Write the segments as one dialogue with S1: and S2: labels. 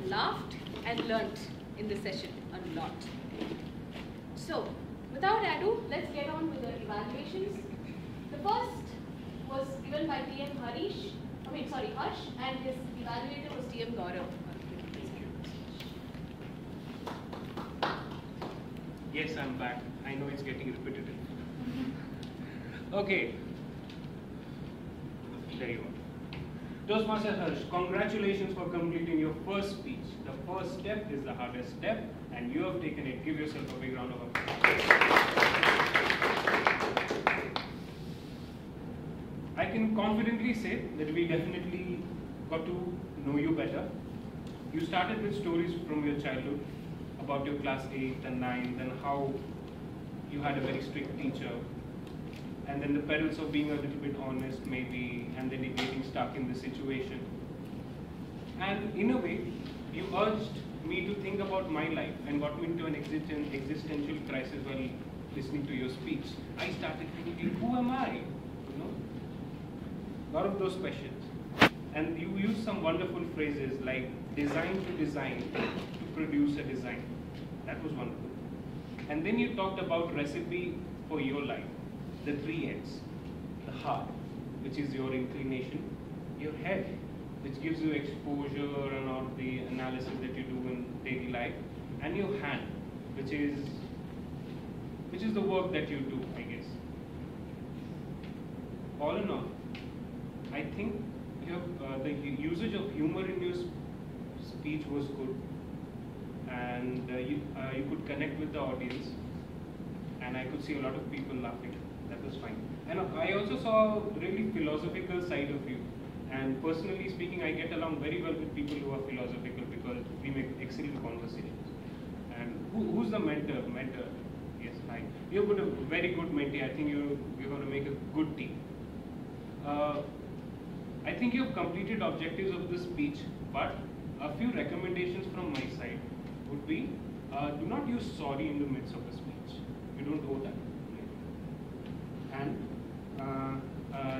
S1: laughed and learnt in this session a lot. So, without ado, let's get on with the evaluations. The first was given by TM Harsh, and his evaluator was TM Gaurav.
S2: Yes, I'm back. I know it's getting repetitive. Okay. There you are. Toastmaster Harsh, congratulations for completing your first speech. The first step is the hardest step, and you have taken it. Give yourself a big round of applause. I can confidently say that we definitely got to know you better. You started with stories from your childhood about your class 8th and 9th and how you had a very strict teacher, and then the perils of being a little bit honest maybe, and then getting stuck in the situation. And in a way, you urged me to think about my life and got me into an existential crisis while listening to your speech. I started thinking, who am I? You know, a lot of those questions. And you used some wonderful phrases like design to design to produce a design. That was wonderful. And then you talked about recipe for your life. The 3 N's. The heart, which is your inclination. Your head, which gives you exposure and all the analysis that you do in daily life. And your hand, which is the work that you do, I guess. All in all, I think the usage of humor in your speech was good, and you could connect with the audience, and I could see a lot of people laughing. That was fine. And I also saw a really philosophical side of you, and personally speaking, I get along very well with people who are philosophical because we make excellent conversations. And who's the mentor? Yes, hi. You've got a very good mentee. I think you're going to make a good team. I think you've completed objectives of this speech, but a few recommendations from my side would be, do not use sorry in the midst of a speech. You don't owe that. And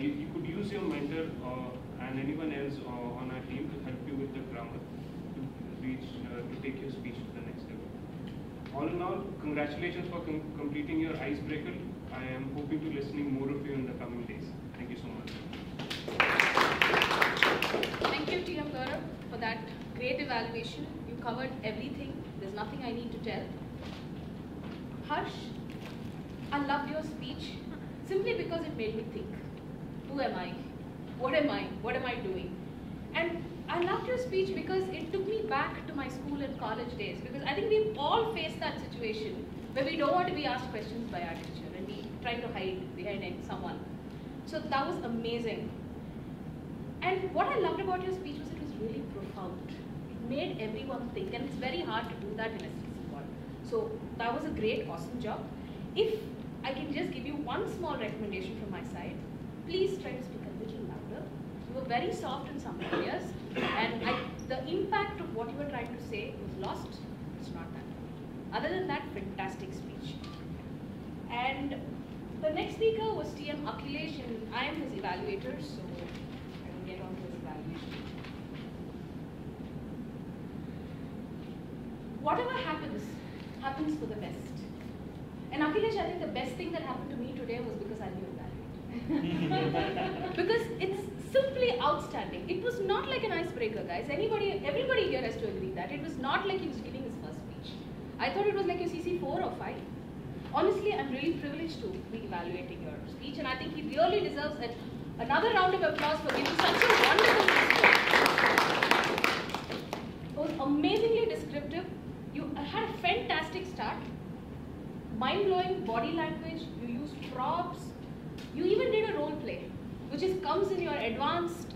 S2: you could use your mentor and anyone else on our team to help you with the grammar to take your speech to the next level. All in all, congratulations for completing your icebreaker. I am hoping to listening more of you in the coming days. Thank you so much.
S1: Thank you, TM Gaurav, for that great evaluation. You covered everything. There's nothing I need to tell. Harsh, I loved your speech simply because it made me think. Who am I? What am I? What am I doing? And I loved your speech because it took me back to my school and college days, because I think we've all faced that situation where we don't want to be asked questions by our teacher and we try to hide behind someone. So that was amazing. And what I loved about your speech was it was really profound. It made everyone think, and it's very hard to do that in a CC call. So that was a great, awesome job. If I can just give you one small recommendation from my side, please try to speak a little louder. You were very soft in some areas, and the impact of what you were trying to say was lost. It's not that. Other than that, fantastic speech. And the next speaker was TM Akhilesh, and I am his evaluator, so I will get on to his evaluation. Whatever happens, happens for the best. And Akhilesh, I think the best thing that happened to me today was because I'm your evaluator. Because it's simply outstanding. It was not like an icebreaker, guys. Everybody here has to agree that. It was not like he was giving his first speech. I thought it was like a CC 4 or 5. Honestly, I'm really privileged to be evaluating your speech, and I think he really deserves another round of applause for giving such a wonderful speech. It was amazingly descriptive. You had a fantastic start. Mind-blowing body language. You used props. You even did a role play, which comes in your advanced,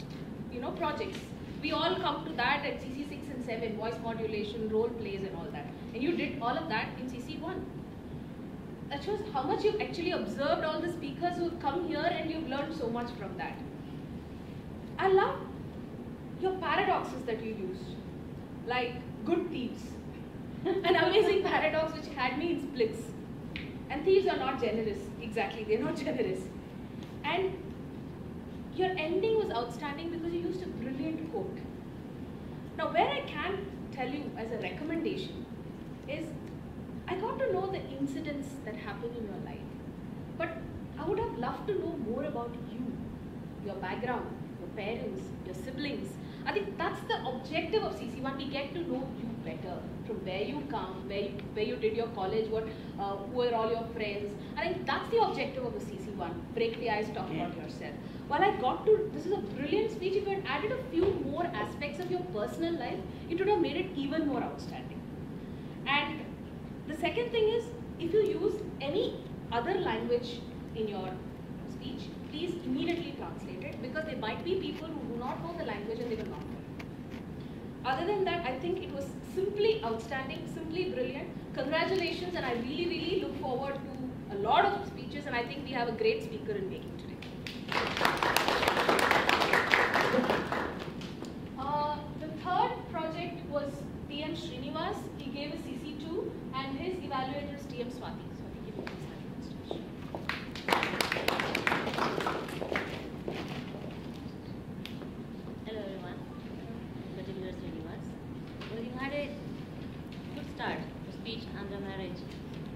S1: projects. We all come to that at CC 6 and 7, voice modulation, role plays, and all that. And you did all of that in CC 1. That shows how much you've actually observed all the speakers who've come here, and you've learned so much from that. I love your paradoxes that you used, like good thieves. An amazing paradox which had me in splits. And thieves are not generous. Exactly, they're not generous. And your ending was outstanding because you used a brilliant quote. Now, where I can tell you as a recommendation is, I got to know the incidents that happen in your life, but I would have loved to know more about you, your background, your parents, your siblings. I think that's the objective of CC1. We get to know you better, from where you come, where you did your college, who are all your friends. I think that's the objective of the CC1. Break the ice, talk about yourself. While I got to, this is a brilliant speech. If you had added a few more aspects of your personal life, it would have made it even more outstanding. And the second thing is, if you use any other language in your speech, please immediately translate it, because there might be people who do not know the language and they will not know it. Other than that, I think it was simply outstanding, simply brilliant. Congratulations, and I really, really look forward to a lot of speeches, and I think we have a great speaker in making today. The third project was TM Srinivas. He gave a CC2, and his evaluator is TM Swati. Swati, give me this.
S3: Hello everyone, particular Srinivas. Well, you had a good start. Your speech on the marriage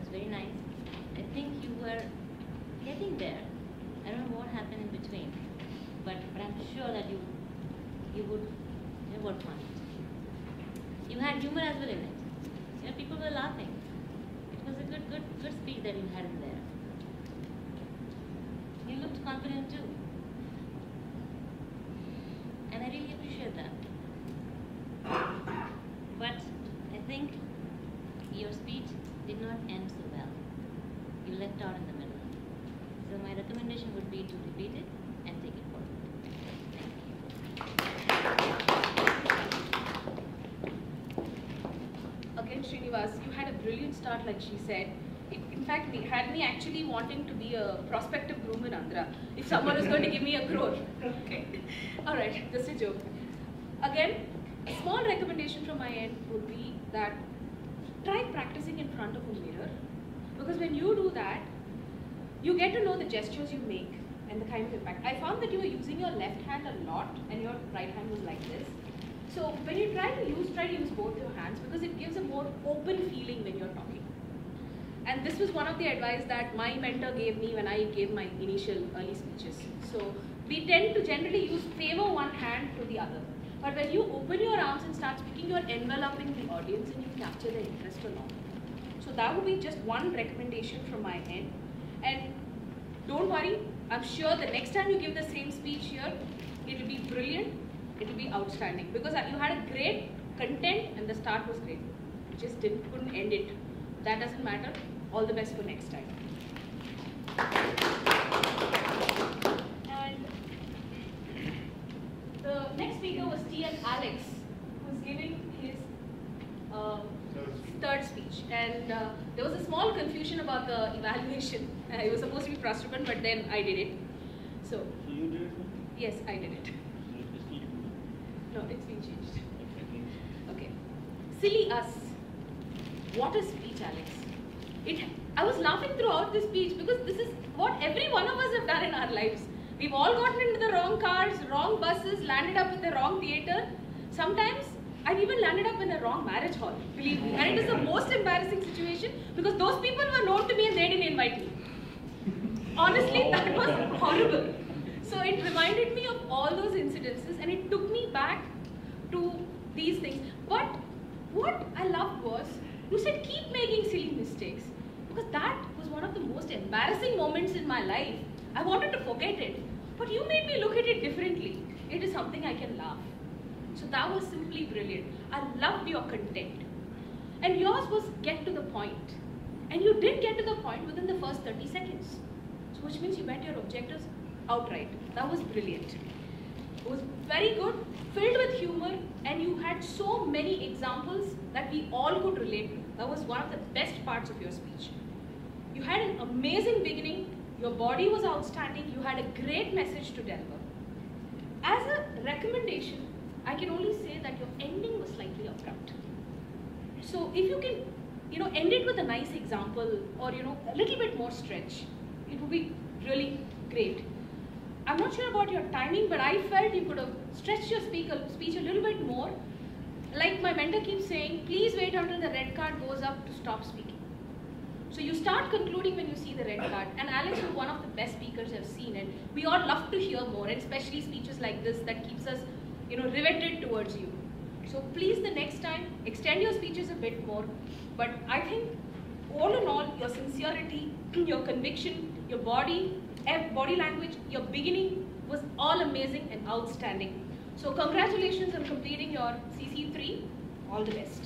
S3: was very nice. I think you were getting there. I don't know what happened in between, but I'm sure that you would work on it. You had humor as well in it. You know, people were laughing. It was a good speech that you had in there. You looked confident too. And I really appreciate that. But I think your speech did not end so well. You left out in the middle. So my recommendation would be to repeat it and take it forward.
S1: Again, Srinivas, you had a brilliant start, like she said. In fact, it had me actually wanting to be a prospective groom in Andhra, if someone is going to give me a crore. Okay. Alright, just a joke. Again, a small recommendation from my end would be that try practicing in front of a mirror, because when you do that, you get to know the gestures you make and the kind of impact. I found that you were using your left hand a lot and your right hand was like this. So when you try to use both your hands, because it gives a more open feeling when you're talking. And this was one of the advice that my mentor gave me when I gave my initial early speeches. So we tend to generally favor one hand to the other. But when you open your arms and start speaking, you're enveloping the audience and you capture their interest along. So that would be just one recommendation from my end. And don't worry, I'm sure the next time you give the same speech here, it will be brilliant, it will be outstanding. Because you had a great content and the start was great. You just couldn't end it. That doesn't matter. All the best for next time. And the next speaker was TM Alex, who's giving his third speech. And there was a small confusion about the evaluation. It was supposed to be Prastrupan, but then I did it. So
S4: you did it?
S1: Yes, I did it. No, it's been changed. Okay. Silly us. What a speech, Alex. I was laughing throughout this speech because this is what every one of us have done in our lives. We've all gotten into the wrong cars, wrong buses, landed up in the wrong theater. Sometimes I've even landed up in the wrong marriage hall, believe me. And it is the most embarrassing situation because those people were known to me and they didn't invite me. Honestly, that was horrible. So it reminded me of all those incidences and it took me back to these things. But what I loved was, you said keep making silly mistakes. Because that was one of the most embarrassing moments in my life. I wanted to forget it. But you made me look at it differently. It is something I can laugh. So that was simply brilliant. I loved your content. And yours was get to the point. And you did get to the point within the first 30 seconds. So which means you met your objectives outright. That was brilliant. It was very good, filled with humor, and you had so many examples that we all could relate to. That was one of the best parts of your speech. You had an amazing beginning, your body was outstanding, you had a great message to deliver. As a recommendation, I can only say that your ending was slightly abrupt. So if you can, end it with a nice example or, a little bit more stretch, it would be really great. I'm not sure about your timing, but I felt you could have stretched your speech a little bit more like my mentor keeps saying, please wait until the red card goes up to stop speaking. So you start concluding when you see the red card. And Alex was one of the best speakers I've seen, and we all love to hear more, and especially speeches like this that keeps us, riveted towards you. So please, the next time, extend your speeches a bit more. But I think, all in all, your sincerity, your conviction, your body language, your beginning was all amazing and outstanding. So congratulations on completing your CC3. All the best.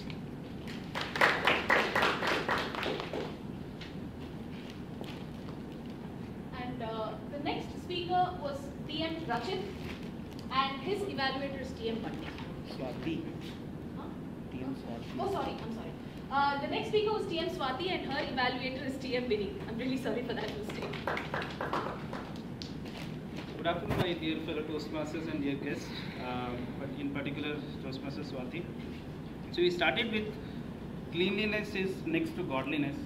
S1: And the next speaker was TM Rachit, and his evaluator is TM Pandey.
S4: Swati.
S1: Huh?
S4: TM Swati.
S1: Oh, sorry, I'm sorry. The next speaker was TM Swati, and her evaluator is TM Vinny. I'm really sorry for that mistake.
S4: Good afternoon, my dear fellow Toastmasters and dear guests, but in particular Toastmaster Swati. So we started with cleanliness is next to godliness.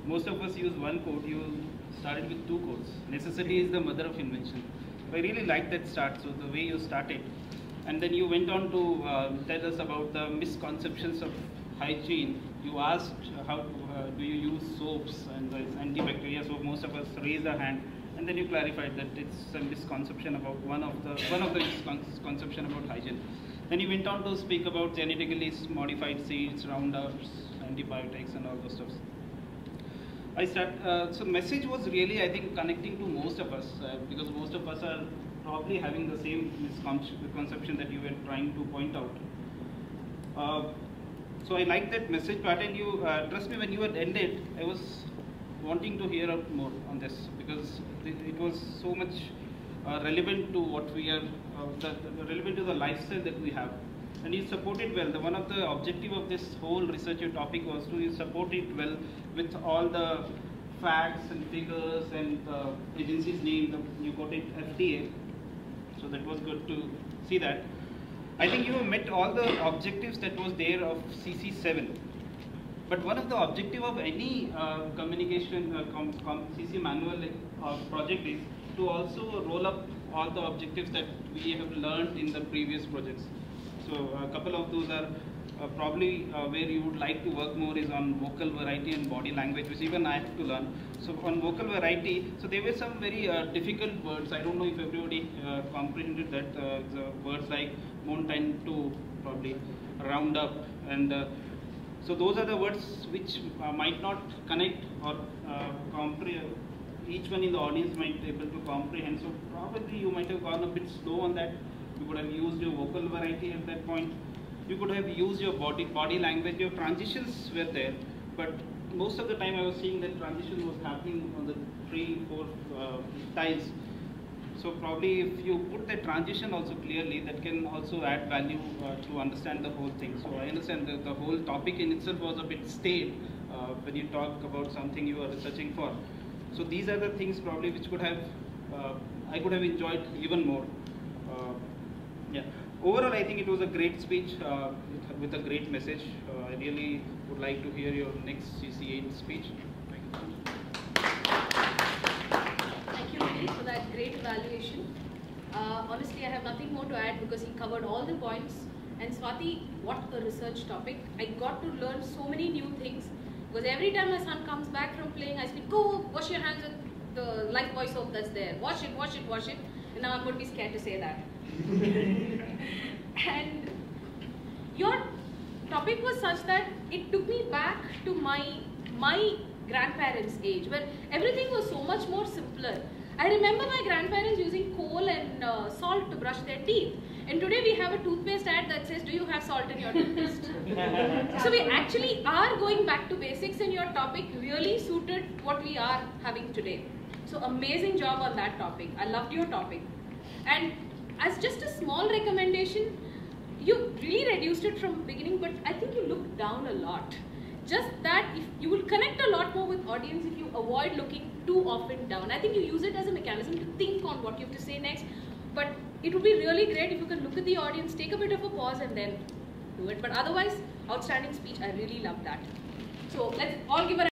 S4: Most of us use one quote, you started with two quotes. Necessity is the mother of invention. I really like that start, so the way you started. And then you went on to tell us about the misconceptions of hygiene. You asked how do you use soaps and antibacterial soap. Most of us raised our hand. And then you clarified that it's a misconception about one of the misconception about hygiene. Then you went on to speak about genetically modified seeds, roundups, antibiotics, and all those stuff. So message was really, I think, connecting to most of us because most of us are probably having the same misconception that you were trying to point out. So I like that message part, and you trust me, when you had ended, I was wanting to hear out more on this because it was so much relevant to what we are, relevant to the lifestyle that we have. And you support it well. One of the objective of this whole research topic was to support it well with all the facts and figures and the agency's name. You got it FDA, so that was good to see that. I think you have met all the objectives that was there of CC7. But one of the objective of any communication CC manual project is to also roll up all the objectives that we have learned in the previous projects. So a couple of those are probably where you would like to work more is on vocal variety and body language, which even I have to learn. So on vocal variety, so there were some very difficult words. I don't know if everybody comprehended that. The words like mountain to probably roundup, and so those are the words which might not connect or comprehend. Each one in the audience might be able to comprehend. So probably you might have gone a bit slow on that. You could have used your vocal variety at that point. You could have used your body language. Your transitions were there, but most of the time I was seeing that transition was happening on the 3-4 tiles. So probably if you put the transition also clearly, that can also add value to understand the whole thing. So I understand that the whole topic in itself was a bit stale when you talk about something you are researching for. So these are the things probably which could have, I could have enjoyed even more. Yeah. Overall, I think it was a great speech with a great message. I really would like to hear your next CC8 speech. Thank you.
S1: Thank you, Vinny, for that great evaluation. Honestly, I have nothing more to add because he covered all the points. And Swati, what a research topic. I got to learn so many new things because every time my son comes back from playing, I say, go wash your hands with the Lifebuoy soap that's there. Wash it, wash it, wash it. And now I'm going to be scared to say that. And your topic was such that it took me back to my grandparents' age, where everything was so much more simpler. I remember my grandparents using coal and salt to brush their teeth. And today we have a toothpaste ad that says, do you have salt in your toothpaste? So we actually are going back to basics, and your topic really suited what we are having today. So amazing job on that topic. I loved your topic. And as just a small recommendation, you really reduced it from beginning, but I think you looked down a lot. Just that if you will connect a lot more with audience if you avoid looking too often down. I think you use it as a mechanism to think on what you have to say next. But it would be really great if you can look at the audience, take a bit of a pause, and then do it. But otherwise, outstanding speech. I really love that. So let's all give a